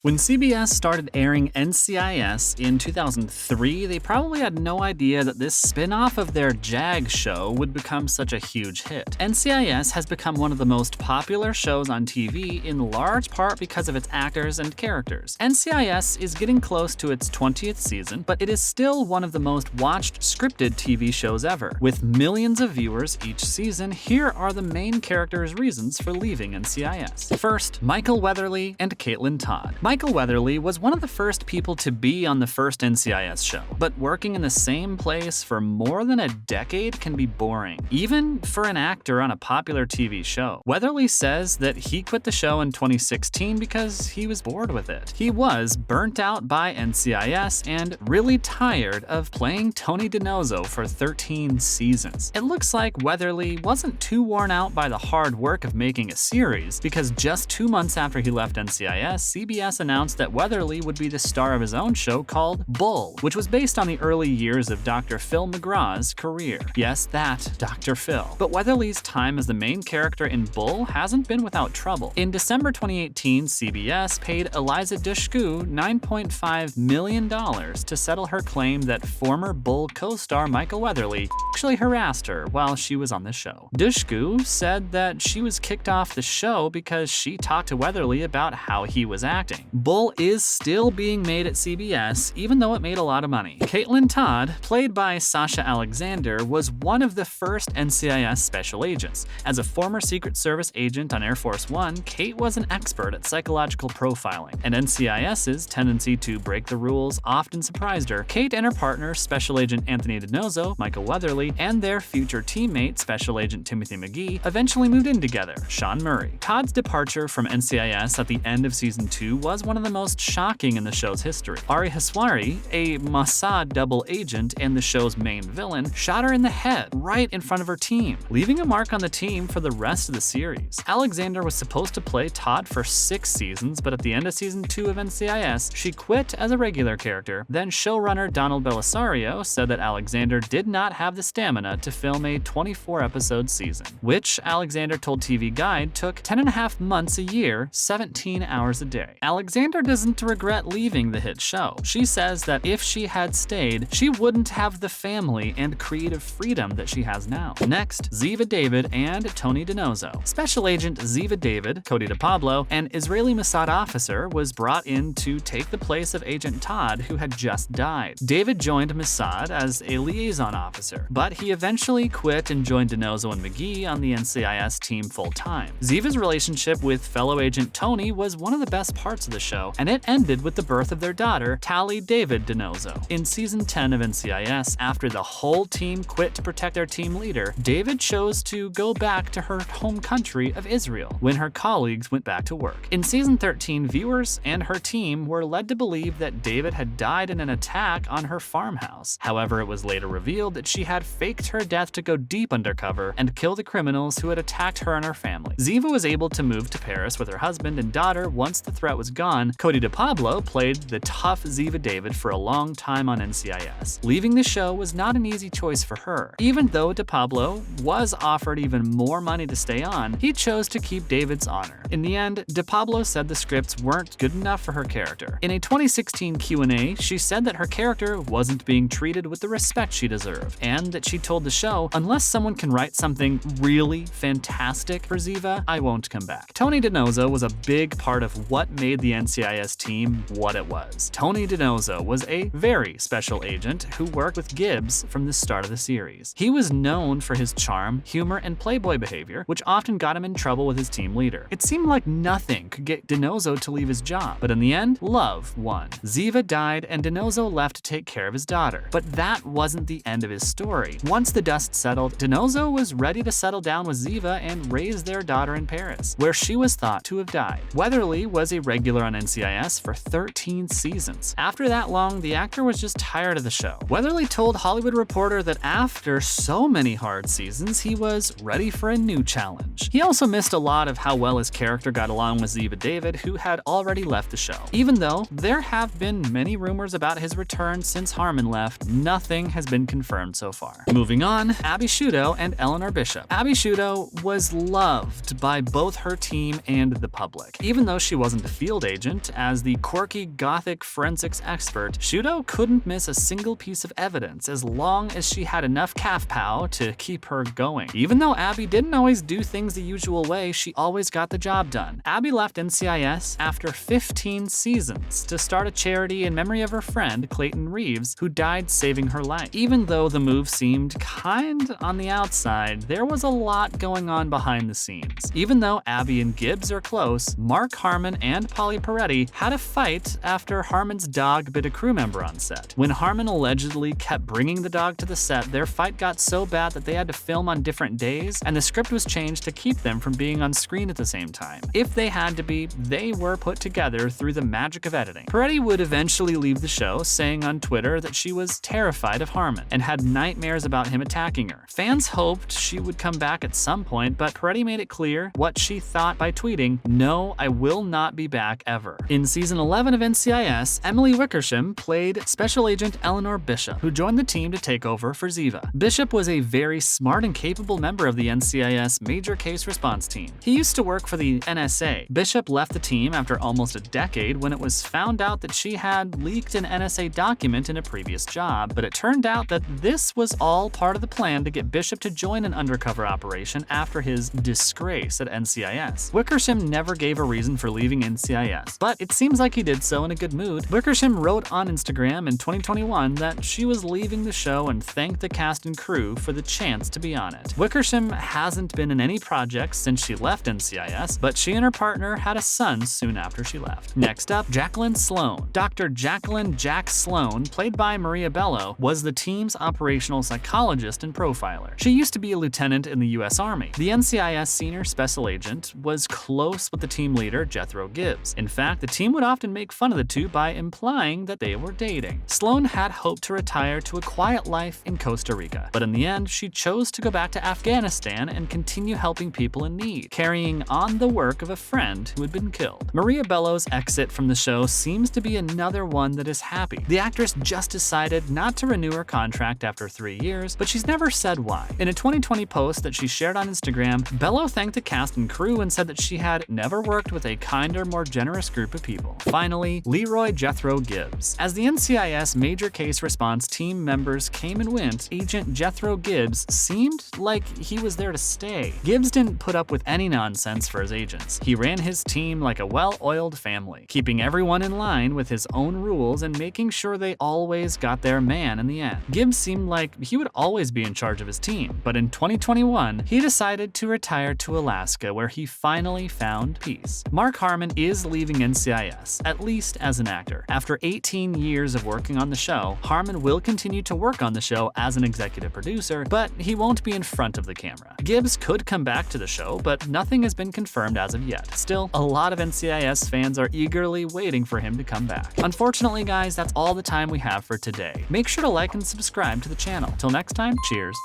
When CBS started airing NCIS in 2003, they probably had no idea that this spin-off of their JAG show would become such a huge hit. NCIS has become one of the most popular shows on TV in large part because of its actors and characters. NCIS is getting close to its 20th season, but it is still one of the most watched scripted TV shows ever. With millions of viewers each season, here are the main characters' reasons for leaving NCIS. First, Michael Weatherly and Caitlin Todd. Michael Weatherly was one of the first people to be on the first NCIS show, but working in the same place for more than a decade can be boring, even for an actor on a popular TV show. Weatherly says that he quit the show in 2016 because he was bored with it. He was burnt out by NCIS and really tired of playing Tony DiNozzo for 13 seasons. It looks like Weatherly wasn't too worn out by the hard work of making a series, because just 2 months after he left NCIS, CBS announced that Weatherly would be the star of his own show called Bull, which was based on the early years of Dr. Phil McGraw's career. Yes, that Dr. Phil. But Weatherly's time as the main character in Bull hasn't been without trouble. In December 2018, CBS paid Eliza Dushku $9.5 million to settle her claim that former Bull co-star Michael Weatherly actually harassed her while she was on the show. Dushku said that she was kicked off the show because she talked to Weatherly about how he was acting. Bull is still being made at CBS, even though it made a lot of money. Caitlin Todd, played by Sasha Alexander, was one of the first NCIS special agents. As a former Secret Service agent on Air Force One, Cait was an expert at psychological profiling, and NCIS's tendency to break the rules often surprised her. Cait and her partner, Special Agent Anthony DiNozzo, Michael Weatherly, and their future teammate, Special Agent Timothy McGee, eventually moved in together, Sean Murray. Todd's departure from NCIS at the end of Season 2 was one of the most shocking in the show's history. Ari Haswari, a Mossad double agent and the show's main villain, shot her in the head right in front of her team, leaving a mark on the team for the rest of the series. Alexander was supposed to play Todd for 6 seasons, but at the end of Season 2 of NCIS, she quit as a regular character. Then showrunner Donald Bellisario said that Alexander did not have the stamina to film a 24-episode season, which Alexander told TV Guide took 10.5 months a year, 17 hours a day. Alexander doesn't regret leaving the hit show. She says that if she had stayed, she wouldn't have the family and creative freedom that she has now. Next, Ziva David and Tony DiNozzo. Special Agent Ziva David, Cody DePablo, an Israeli Mossad officer, was brought in to take the place of Agent Todd, who had just died. David joined Mossad as a liaison officer, but he eventually quit and joined DiNozzo and McGee on the NCIS team full-time. Ziva's relationship with fellow agent Tony was one of the best parts of the show, and it ended with the birth of their daughter, Tally David DiNozzo. In Season 10 of NCIS, after the whole team quit to protect their team leader, David chose to go back to her home country of Israel when her colleagues went back to work. In Season 13, viewers and her team were led to believe that David had died in an attack on her farmhouse. However, it was later revealed that she had faked her death to go deep undercover and kill the criminals who had attacked her and her family. Ziva was able to move to Paris with her husband and daughter once the threat was gone. Cody DePablo played the tough Ziva David for a long time on NCIS. Leaving the show was not an easy choice for her. Even though DePablo was offered even more money to stay on, he chose to keep David's honor. In the end, DePablo said the scripts weren't good enough for her character. In a 2016 Q&A, she said that her character wasn't being treated with the respect she deserved, and that she told the show, unless someone can write something really fantastic for Ziva, I won't come back. Tony DiNozzo was a big part of what made the NCIS team what it was. Tony DiNozzo was a very special agent who worked with Gibbs from the start of the series. He was known for his charm, humor, and playboy behavior, which often got him in trouble with his team leader. It seemed like nothing could get DiNozzo to leave his job, but in the end, love won. Ziva died and DiNozzo left to take care of his daughter. But that wasn't the end of his story. Once the dust settled, DiNozzo was ready to settle down with Ziva and raise their daughter in Paris, where she was thought to have died. Weatherly was a regular on NCIS for 13 seasons. After that long, the actor was just tired of the show. Weatherly told Hollywood Reporter that after so many hard seasons, he was ready for a new challenge. He also missed a lot of how well his character got along with Ziva David, who had already left the show. Even though there have been many rumors about his return since Harmon left, nothing has been confirmed so far. Moving on, Abby Sciuto and Eleanor Bishop. Abby Sciuto was loved by both her team and the public. Even though she wasn't a field agent, agent as the quirky gothic forensics expert, Shootout couldn't miss a single piece of evidence as long as she had enough calf-pow to keep her going. Even though Abby didn't always do things the usual way, she always got the job done. Abby left NCIS after 15 seasons to start a charity in memory of her friend, Clayton Reeves, who died saving her life. Even though the move seemed kind on the outside, there was a lot going on behind the scenes. Even though Abby and Gibbs are close, Mark Harmon and Polly Peretti had a fight after Harmon's dog bit a crew member on set. When Harmon allegedly kept bringing the dog to the set, their fight got so bad that they had to film on different days, and the script was changed to keep them from being on screen at the same time. If they had to be, they were put together through the magic of editing. Peretti would eventually leave the show, saying on Twitter that she was terrified of Harmon and had nightmares about him attacking her. Fans hoped she would come back at some point, but Peretti made it clear what she thought by tweeting, "No, I will not be back ever." In season 11 of NCIS, Emily Wickersham played Special Agent Eleanor Bishop, who joined the team to take over for Ziva. Bishop was a very smart and capable member of the NCIS Major Case Response Team. He used to work for the NSA. Bishop left the team after almost a decade when it was found out that she had leaked an NSA document in a previous job, but it turned out that this was all part of the plan to get Bishop to join an undercover operation after his disgrace at NCIS. Wickersham never gave a reason for leaving NCIS, but it seems like he did so in a good mood. Wickersham wrote on Instagram in 2021 that she was leaving the show and thanked the cast and crew for the chance to be on it. Wickersham hasn't been in any projects since she left NCIS, but she and her partner had a son soon after she left. Next up, Jacqueline Sloan. Dr. Jacqueline "Jack" Sloan, played by Maria Bello, was the team's operational psychologist and profiler. She used to be a lieutenant in the US Army. The NCIS senior special agent was close with the team leader, Jethro Gibbs. In fact, the team would often make fun of the two by implying that they were dating. Sloan had hoped to retire to a quiet life in Costa Rica, but in the end, she chose to go back to Afghanistan and continue helping people in need, carrying on the work of a friend who had been killed. Maria Bello's exit from the show seems to be another one that is happy. The actress just decided not to renew her contract after 3 years, but she's never said why. In a 2020 post that she shared on Instagram, Bello thanked the cast and crew and said that she had never worked with a kinder, more generous group of people. Finally, Leroy Jethro Gibbs. As the NCIS Major Case Response team members came and went, Agent Jethro Gibbs seemed like he was there to stay. Gibbs didn't put up with any nonsense for his agents. He ran his team like a well-oiled family, keeping everyone in line with his own rules and making sure they always got their man in the end. Gibbs seemed like he would always be in charge of his team, but in 2021, he decided to retire to Alaska, where he finally found peace. Mark Harmon is leaving NCIS, at least as an actor. After 18 years of working on the show, Harmon will continue to work on the show as an executive producer, but he won't be in front of the camera. Gibbs could come back to the show, but nothing has been confirmed as of yet. Still, a lot of NCIS fans are eagerly waiting for him to come back. Unfortunately, guys, that's all the time we have for today. Make sure to like and subscribe to the channel. Till next time, cheers.